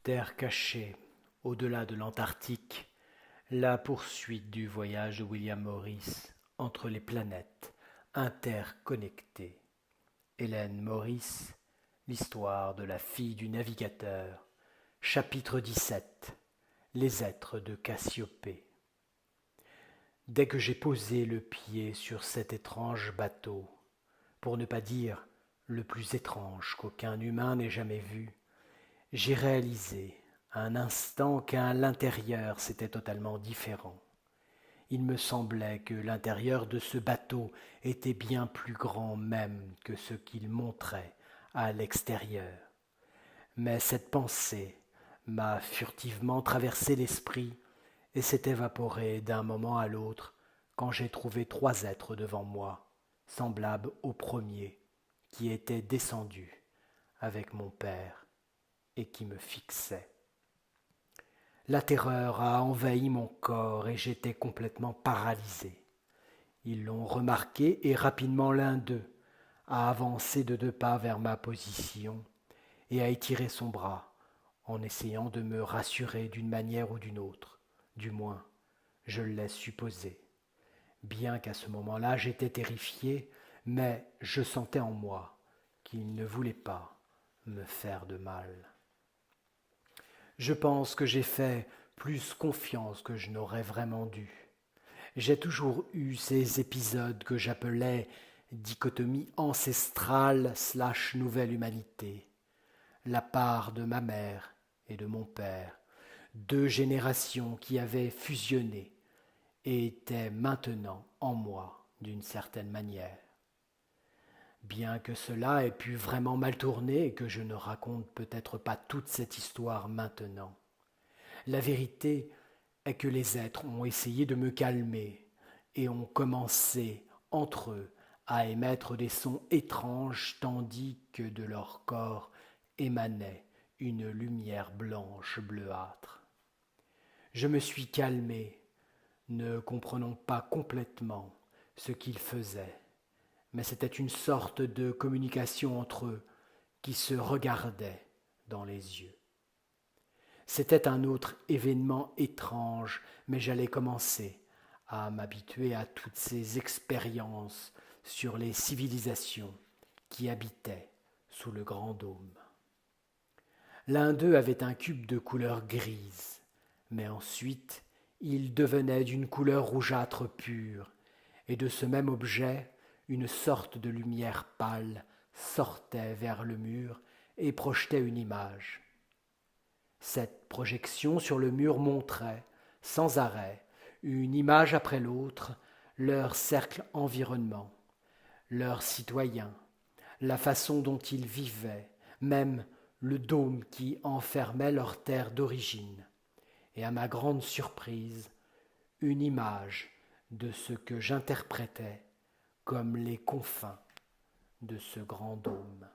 Terre cachée, au-delà de l'Antarctique, la poursuite du voyage de William Morris entre les planètes interconnectées. Hélène Morris, l'histoire de la fille du navigateur, chapitre 17. Les êtres de Cassiopée. Dès que j'ai posé le pied sur cet étrange bateau, pour ne pas dire le plus étrange qu'aucun humain n'ait jamais vu, j'ai réalisé un instant qu'à l'intérieur c'était totalement différent. Il me semblait que l'intérieur de ce bateau était bien plus grand même que ce qu'il montrait à l'extérieur. Mais cette pensée m'a furtivement traversé l'esprit et s'est évaporée d'un moment à l'autre quand j'ai trouvé trois êtres devant moi, semblables au premier, qui était descendu avec mon père et qui me fixait. La terreur a envahi mon corps et j'étais complètement paralysé. Ils l'ont remarqué et rapidement l'un d'eux a avancé de 2 pas vers ma position et a étiré son bras en essayant de me rassurer d'une manière ou d'une autre. Du moins, je le laisse supposer. Bien qu'à ce moment-là j'étais terrifié, mais je sentais en moi qu'il ne voulait pas me faire de mal. Je pense que j'ai fait plus confiance que je n'aurais vraiment dû. J'ai toujours eu ces épisodes que j'appelais dichotomie ancestrale/nouvelle humanité. La part de ma mère et de mon père, 2 générations qui avaient fusionné et étaient maintenant en moi d'une certaine manière. Bien que cela ait pu vraiment mal tourner et que je ne raconte peut-être pas toute cette histoire maintenant, la vérité est que les êtres ont essayé de me calmer et ont commencé, entre eux, à émettre des sons étranges tandis que de leur corps émanait une lumière blanche bleuâtre. Je me suis calmé, ne comprenant pas complètement ce qu'ils faisaient, mais c'était une sorte de communication entre eux qui se regardaient dans les yeux. C'était un autre événement étrange, mais j'allais commencer à m'habituer à toutes ces expériences sur les civilisations qui habitaient sous le grand dôme. L'un d'eux avait un cube de couleur grise, mais ensuite il devenait d'une couleur rougeâtre pure, et de ce même objet, une sorte de lumière pâle sortait vers le mur et projetait une image. Cette projection sur le mur montrait, sans arrêt, une image après l'autre, leur cercle environnement, leurs citoyens, la façon dont ils vivaient, même le dôme qui enfermait leur terre d'origine, et à ma grande surprise, une image de ce que j'interprétais comme les confins de ce grand dôme.